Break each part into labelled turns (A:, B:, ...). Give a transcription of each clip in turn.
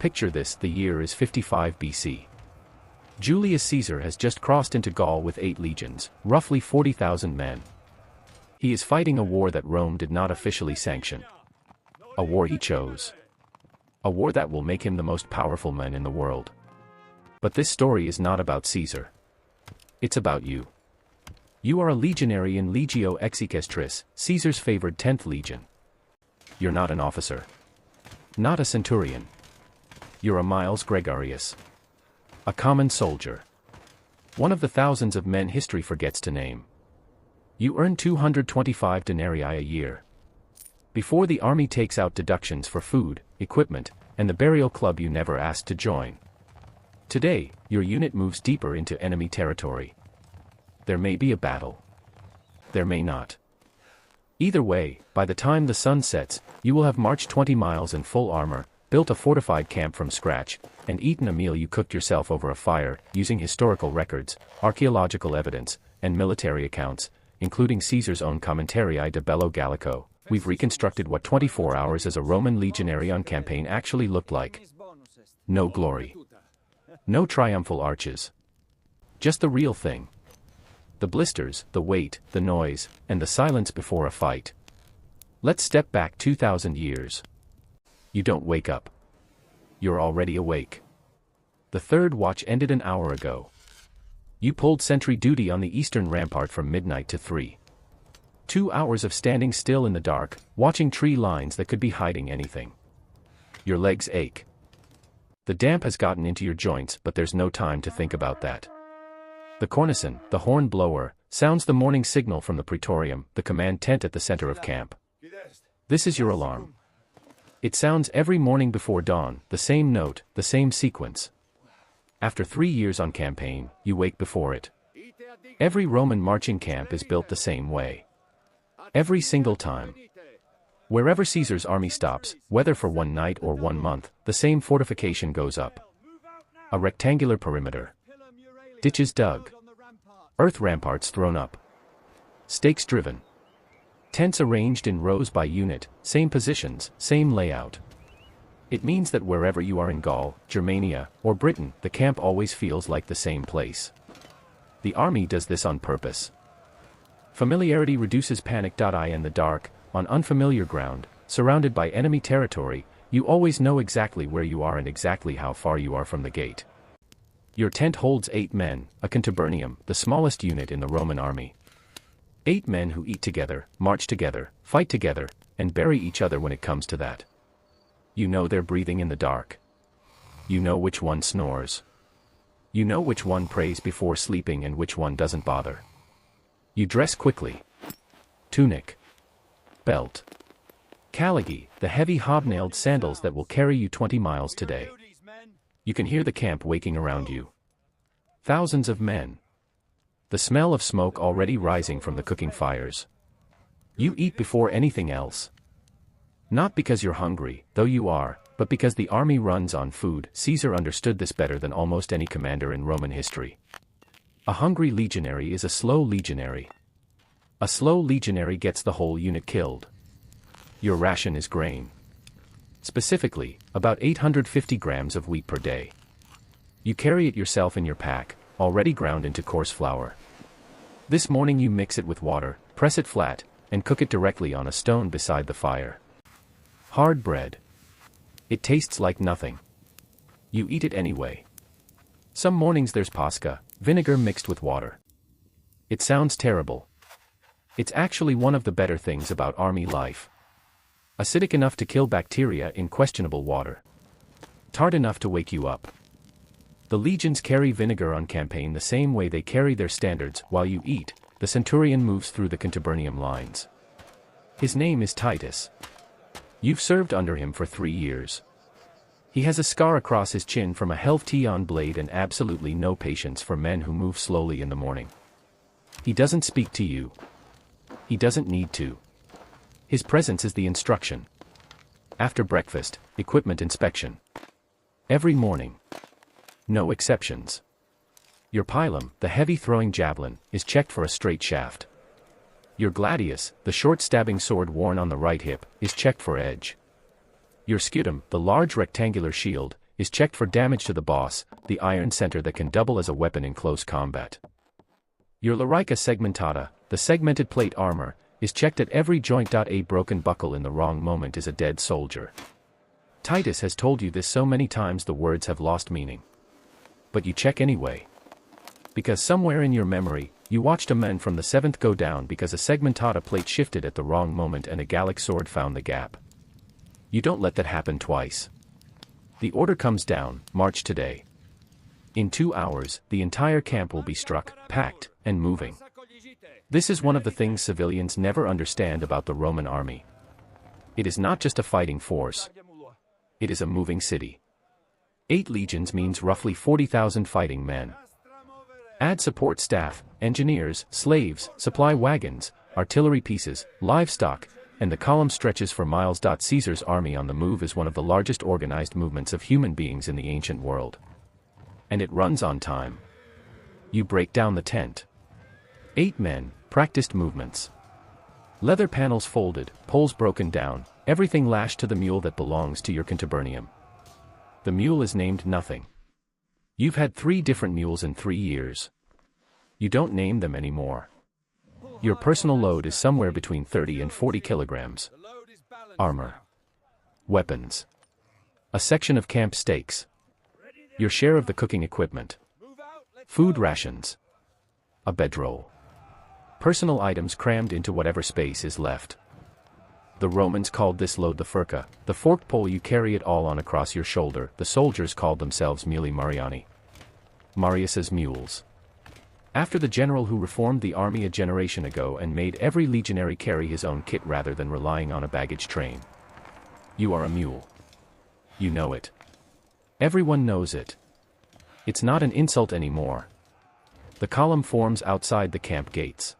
A: Picture this, the year is 55 BC. Julius Caesar has just crossed into Gaul with 8 legions, roughly 40,000 men. He is fighting a war that Rome did not officially sanction. A war he chose. A war that will make him the most powerful man in the world. But this story is not about Caesar. It's about you. You are a legionary in Legio Exequestris, Caesar's favored 10th legion. You're not an officer. Not a centurion. You're a Miles Gregarius. A common soldier. One of the thousands of men history forgets to name. You earn 225 denarii a year. Before the army takes out deductions for food, equipment, and the burial club you never asked to join. Today, your unit moves deeper into enemy territory. There may be a battle. There may not. Either way, by the time the sun sets, you will have marched 20 miles in full armor, built a fortified camp from scratch, and eaten a meal you cooked yourself over a fire, using historical records, archaeological evidence, and military accounts, including Caesar's own Commentarii de Bello Gallico. We've reconstructed what 24 hours as a Roman legionary on campaign actually looked like. No glory. No triumphal arches. Just the real thing. The blisters, the weight, the noise, and the silence before a fight. Let's step back 2,000 years. You don't wake up. You're already awake. The third watch ended an hour ago. You pulled sentry duty on the eastern rampart from midnight to 3. 2 hours of standing still in the dark, watching tree lines that could be hiding anything. Your legs ache. The damp has gotten into your joints, but there's no time to think about that. The cornisan, the horn blower, sounds the morning signal from the praetorium, the command tent at the center of camp. This is your alarm. It sounds every morning before dawn, the same note, the same sequence. After 3 years on campaign, you wake before it. Every Roman marching camp is built the same way. Every single time. Wherever Caesar's army stops, whether for 1 night or 1 month, the same fortification goes up. A rectangular perimeter. Ditches dug. Earth ramparts thrown up. Stakes driven. Tents arranged in rows by unit, same positions, same layout. It means that wherever you are in Gaul, Germania, or Britain, the camp always feels like the same place. The army does this on purpose. Familiarity reduces panic. In the dark, on unfamiliar ground, surrounded by enemy territory, you always know exactly where you are and exactly how far you are from the gate. Your tent holds 8 men, a contubernium, the smallest unit in the Roman army. 8 men who eat together, march together, fight together, and bury each other when it comes to that. You know they're breathing in the dark. You know which one snores. You know which one prays before sleeping and which one doesn't bother. You dress quickly. Tunic. Belt. Caligy, the heavy hobnailed sandals that will carry you 20 miles today. You can hear the camp waking around you. Thousands of men. The smell of smoke already rising from the cooking fires. You eat before anything else. Not because you're hungry, though you are, but because the army runs on food. Caesar understood this better than almost any commander in Roman history. A hungry legionary is a slow legionary. A slow legionary gets the whole unit killed. Your ration is grain. Specifically, about 850 grams of wheat per day. You carry it yourself in your pack, already ground into coarse flour. This morning you mix it with water, press it flat, and cook it directly on a stone beside the fire. Hard bread. It tastes like nothing. You eat it anyway. Some mornings there's pasca, vinegar mixed with water. It sounds terrible. It's actually one of the better things about army life. Acidic enough to kill bacteria in questionable water. Tart enough to wake you up. The legions carry vinegar on campaign the same way they carry their standards. While you eat, the centurion moves through the contubernium lines. His name is Titus. You've served under him for 3 years. He has a scar across his chin from a Helvetion blade and absolutely no patience for men who move slowly in the morning. He doesn't speak to you. He doesn't need to. His presence is the instruction. After breakfast, equipment inspection. Every morning. No exceptions. Your pilum, the heavy throwing javelin, is checked for a straight shaft. Your gladius, the short stabbing sword worn on the right hip, is checked for edge. Your scutum, the large rectangular shield, is checked for damage to the boss, the iron center that can double as a weapon in close combat. Your larica segmentata, the segmented plate armor, is checked at every joint. A broken buckle in the wrong moment is a dead soldier. Titus has told you this so many times the words have lost meaning. But you check anyway. Because somewhere in your memory, you watched a man from the 7th go down because a segmentata plate shifted at the wrong moment and a Gallic sword found the gap. You don't let that happen twice. The order comes down, march today. In 2 hours, the entire camp will be struck, packed, and moving. This is one of the things civilians never understand about the Roman army. It is not just a fighting force. It is a moving city. 8 legions means roughly 40,000 fighting men. Add support staff, engineers, slaves, supply wagons, artillery pieces, livestock, and the column stretches for miles. Caesar's army on the move is one of the largest organized movements of human beings in the ancient world. And it runs on time. You break down the tent. 8 men, practiced movements. Leather panels folded, poles broken down, everything lashed to the mule that belongs to your contubernium. The mule is named nothing. You've had 3 different mules in 3 years. You don't name them anymore. Your personal load is somewhere between 30 and 40 kilograms. Armor. Weapons. A section of camp steaks. Your share of the cooking equipment. Food rations. A bedroll. Personal items crammed into whatever space is left. The Romans called this load the furca, the forked pole you carry it all on across your shoulder. The soldiers called themselves muli Mariani. Marius's mules. After the general who reformed the army a generation ago and made every legionary carry his own kit rather than relying on a baggage train. You are a mule. You know it. Everyone knows it. It's not an insult anymore. The column forms outside the camp gates.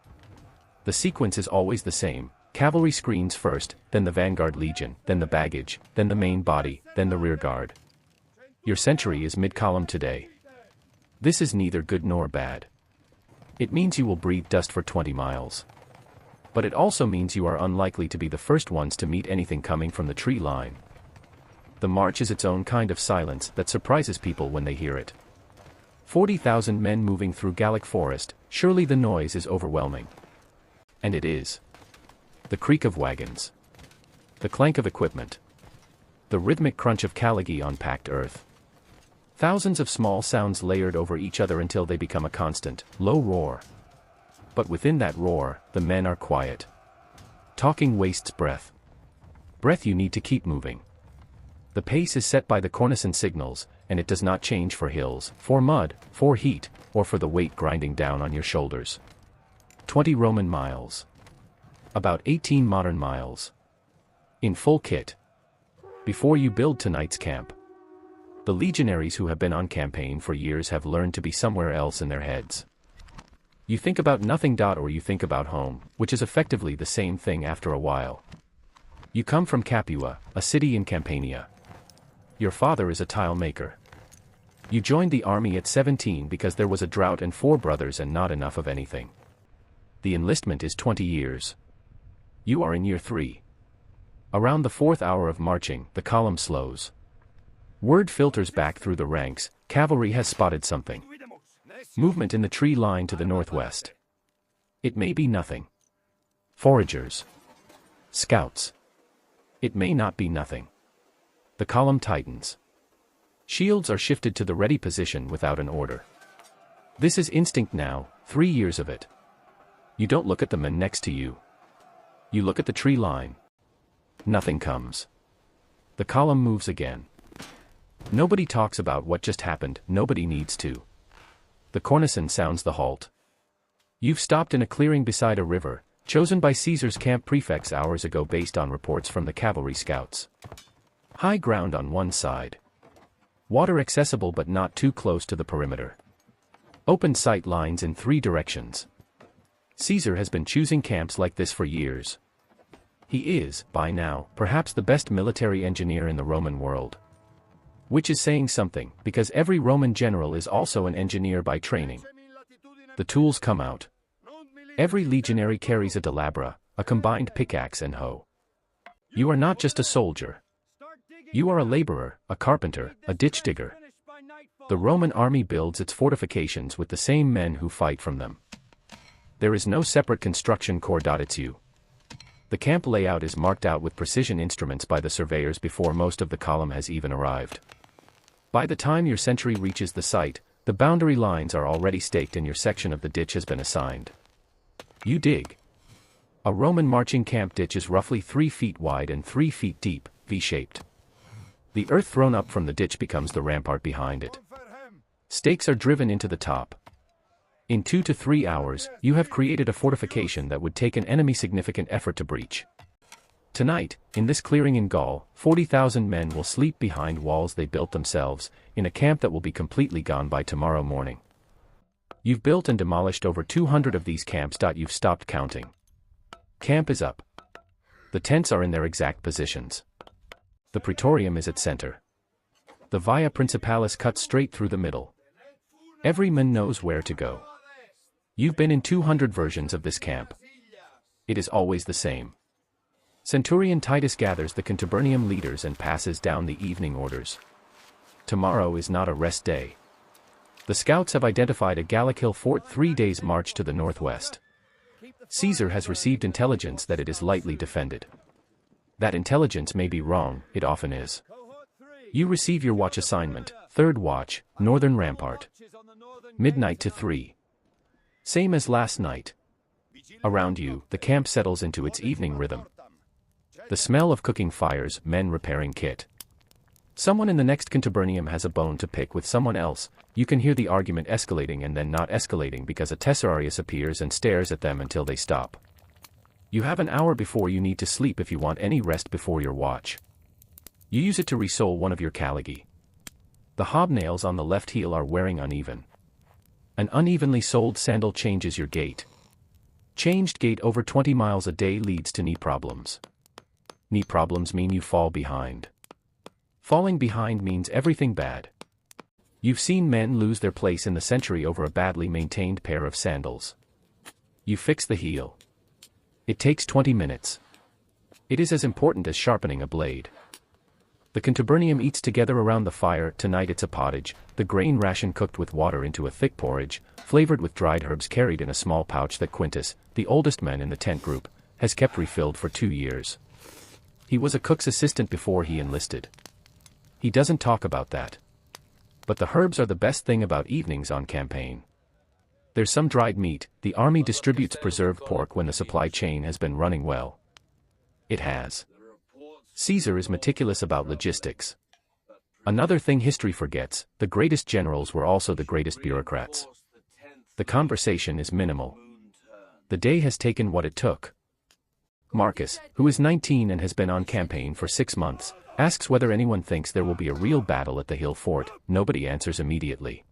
A: The sequence is always the same. Cavalry screens first, then the vanguard legion, then the baggage, then the main body, then the rear guard. Your century is mid-column today. This is neither good nor bad. It means you will breathe dust for 20 miles. But it also means you are unlikely to be the first ones to meet anything coming from the tree line. The march is its own kind of silence that surprises people when they hear it. 40,000 men moving through Gallic forest, surely the noise is overwhelming. And it is. The creak of wagons. The clank of equipment. The rhythmic crunch of caliggi on packed earth. Thousands of small sounds layered over each other until they become a constant, low roar. But within that roar, the men are quiet. Talking wastes breath. Breath you need to keep moving. The pace is set by the cornicin signals, and it does not change for hills, for mud, for heat, or for the weight grinding down on your shoulders. 20 Roman miles. About 18 modern miles. In full kit. Before you build tonight's camp. The legionaries who have been on campaign for years have learned to be somewhere else in their heads. You think about nothing. Or you think about home, which is effectively the same thing after a while. You come from Capua, a city in Campania. Your father is a tile maker. You joined the army at 17 because there was a drought and 4 brothers and not enough of anything. The enlistment is 20 years. You are in year 3. Around the 4th hour of marching, the column slows. Word filters back through the ranks, cavalry has spotted something. Movement in the tree line to the northwest. It may be nothing. Foragers. Scouts. It may not be nothing. The column tightens. Shields are shifted to the ready position without an order. This is instinct now, 3 years of it. You don't look at the men next to you. You look at the tree line. Nothing comes. The column moves again. Nobody talks about what just happened, nobody needs to. The cornicin sounds the halt. You've stopped in a clearing beside a river, chosen by Caesar's camp prefects hours ago based on reports from the cavalry scouts. High ground on one side. Water accessible but not too close to the perimeter. Open sight lines in 3 directions. Caesar has been choosing camps like this for years. He is, by now, perhaps the best military engineer in the Roman world. Which is saying something, because every Roman general is also an engineer by training. The tools come out. Every legionary carries a delabra, a combined pickaxe and hoe. You are not just a soldier. You are a laborer, a carpenter, a ditch digger. The Roman army builds its fortifications with the same men who fight from them. There is no separate construction corps. It's you. The camp layout is marked out with precision instruments by the surveyors before most of the column has even arrived. By the time your century reaches the site, the boundary lines are already staked and your section of the ditch has been assigned. You dig. A Roman marching camp ditch is roughly 3 feet wide and 3 feet deep, V-shaped. The earth thrown up from the ditch becomes the rampart behind it. Stakes are driven into the top. In 2 to 3 hours, you have created a fortification that would take an enemy significant effort to breach. Tonight, in this clearing in Gaul, 40,000 men will sleep behind walls they built themselves, in a camp that will be completely gone by tomorrow morning. You've built and demolished over 200 of these camps. You've stopped counting. Camp is up. The tents are in their exact positions. The praetorium is at center. The Via Principalis cuts straight through the middle. Every man knows where to go. You've been in 200 versions of this camp. It is always the same. Centurion Titus gathers the contubernium leaders and passes down the evening orders. Tomorrow is not a rest day. The scouts have identified a Gallic hill fort 3 days' march to the northwest. Caesar has received intelligence that it is lightly defended. That intelligence may be wrong, it often is. You receive your watch assignment, 3rd watch, northern rampart. Midnight to 3. Same as last night. Around you, the camp settles into its evening rhythm. The smell of cooking fires, men repairing kit. Someone in the next contubernium has a bone to pick with someone else. You can hear the argument escalating and then not escalating because a tesserarius appears and stares at them until they stop. You have an hour before you need to sleep if you want any rest before your watch. You use it to resole one of your caligae. The hobnails on the left heel are wearing uneven. An unevenly soled sandal changes your gait. Changed gait over 20 miles a day leads to knee problems. Knee problems mean you fall behind. Falling behind means everything bad. You've seen men lose their place in the century over a badly maintained pair of sandals. You fix the heel. It takes 20 minutes. It is as important as sharpening a blade. The contubernium eats together around the fire. Tonight it's a pottage, the grain ration cooked with water into a thick porridge, flavored with dried herbs carried in a small pouch that Quintus, the oldest man in the tent group, has kept refilled for 2 years. He was a cook's assistant before he enlisted. He doesn't talk about that. But the herbs are the best thing about evenings on campaign. There's some dried meat. The army distributes preserved pork when the supply chain has been running well. It has. Caesar is meticulous about logistics. Another thing history forgets, the greatest generals were also the greatest bureaucrats. The conversation is minimal. The day has taken what it took. Marcus, who is 19 and has been on campaign for 6 months, asks whether anyone thinks there will be a real battle at the hill fort. Nobody answers immediately.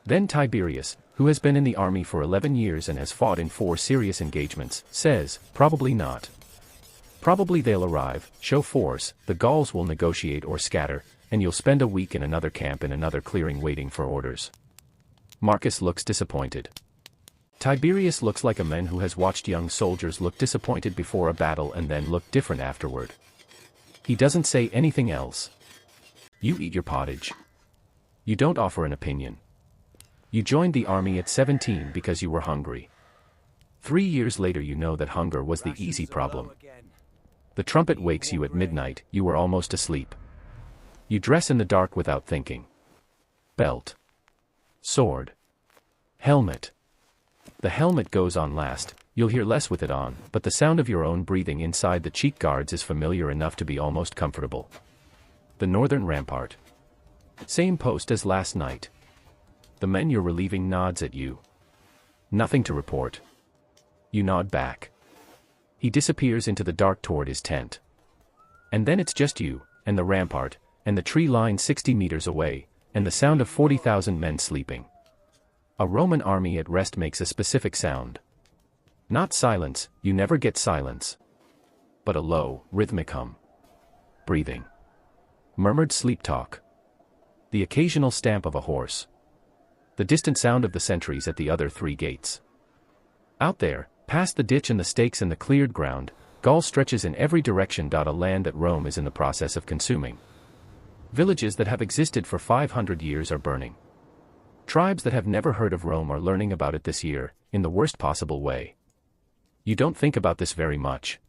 A: Then Tiberius, who has been in the army for 11 years and has fought in 4 serious engagements, says, probably not. Probably they'll arrive, show force, the Gauls will negotiate or scatter, and you'll spend a week in another camp in another clearing waiting for orders. Marcus looks disappointed. Tiberius looks like a man who has watched young soldiers look disappointed before a battle and then look different afterward. He doesn't say anything else. You eat your pottage. You don't offer an opinion. You joined the army at 17 because you were hungry. 3 years later you know that hunger was the easy problem. The trumpet wakes you at midnight, you were almost asleep. You dress in the dark without thinking. Belt. Sword. Helmet. The helmet goes on last, you'll hear less with it on, but the sound of your own breathing inside the cheek guards is familiar enough to be almost comfortable. The northern rampart. Same post as last night. The men you're relieving nods at you. Nothing to report. You nod back. He disappears into the dark toward his tent. And then it's just you, and the rampart, and the tree line 60 meters away, and the sound of 40,000 men sleeping. A Roman army at rest makes a specific sound. Not silence, you never get silence. But a low, rhythmic hum. Breathing. Murmured sleep talk. The occasional stamp of a horse. The distant sound of the sentries at the other 3 gates. Out there, past the ditch and the stakes and the cleared ground, Gaul stretches in every direction. A land that Rome is in the process of consuming. Villages that have existed for 500 years are burning. Tribes that have never heard of Rome are learning about it this year, in the worst possible way. You don't think about this very much.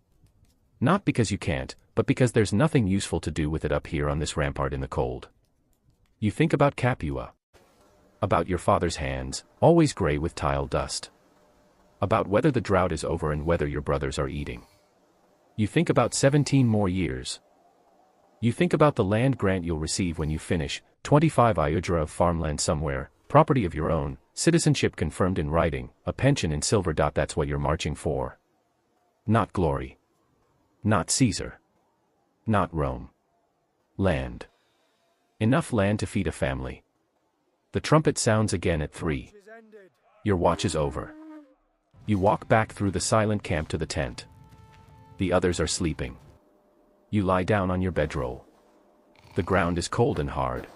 A: Not because you can't, but because there's nothing useful to do with it up here on this rampart in the cold. You think about Capua. About your father's hands, always gray with tile dust. About whether the drought is over and whether your brothers are eating. You think about 17 more years. You think about the land grant you'll receive when you finish, 25 iudra of farmland somewhere, property of your own, citizenship confirmed in writing, a pension in silver. That's what you're marching for. Not glory. Not Caesar. Not Rome. Land. Enough land to feed a family. The trumpet sounds again at 3. Your watch is over. You walk back through the silent camp to the tent. The others are sleeping. You lie down on your bedroll. The ground is cold and hard.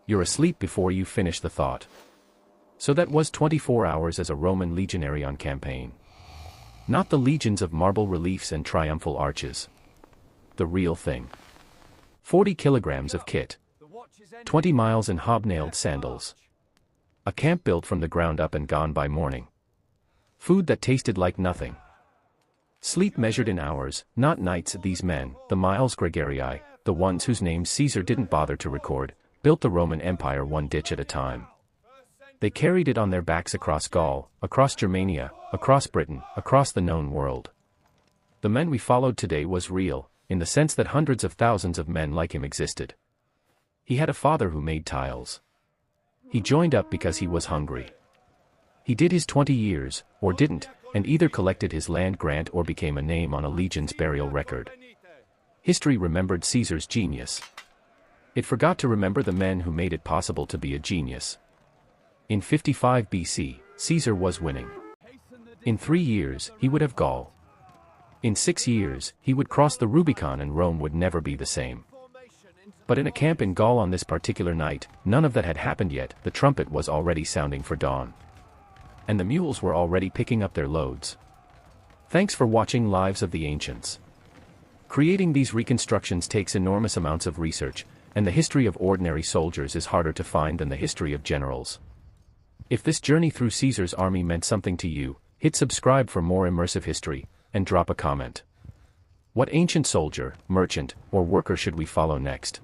A: You're asleep before you finish the thought. So that was 24 hours as a Roman legionary on campaign. Not the legions of marble reliefs and triumphal arches. The real thing. 40 kilograms of kit. 20 miles in hobnailed sandals. A camp built from the ground up and gone by morning. Food that tasted like nothing. Sleep measured in hours, not nights. These men, the miles gregarii, the ones whose names Caesar didn't bother to record, built the Roman Empire one ditch at a time. They carried it on their backs across Gaul, across Germania, across Britain, across the known world. The men we followed today was real, in the sense that hundreds of thousands of men like him existed. He had a father who made tiles. He joined up because he was hungry. He did his 20 years, or didn't, and either collected his land grant or became a name on a legion's burial record. History remembered Caesar's genius. It forgot to remember the men who made it possible to be a genius. In 55 BC, Caesar was winning. In 3 years, he would have Gaul. In 6 years, he would cross the Rubicon and Rome would never be the same. But in a camp in Gaul on this particular night, none of that had happened yet. The trumpet was already sounding for dawn. And the mules were already picking up their loads. Thanks for watching Lives of the Ancients. Creating these reconstructions takes enormous amounts of research, and the history of ordinary soldiers is harder to find than the history of generals. If this journey through Caesar's army meant something to you, hit subscribe for more immersive history, and drop a comment. What ancient soldier, merchant, or worker should we follow next?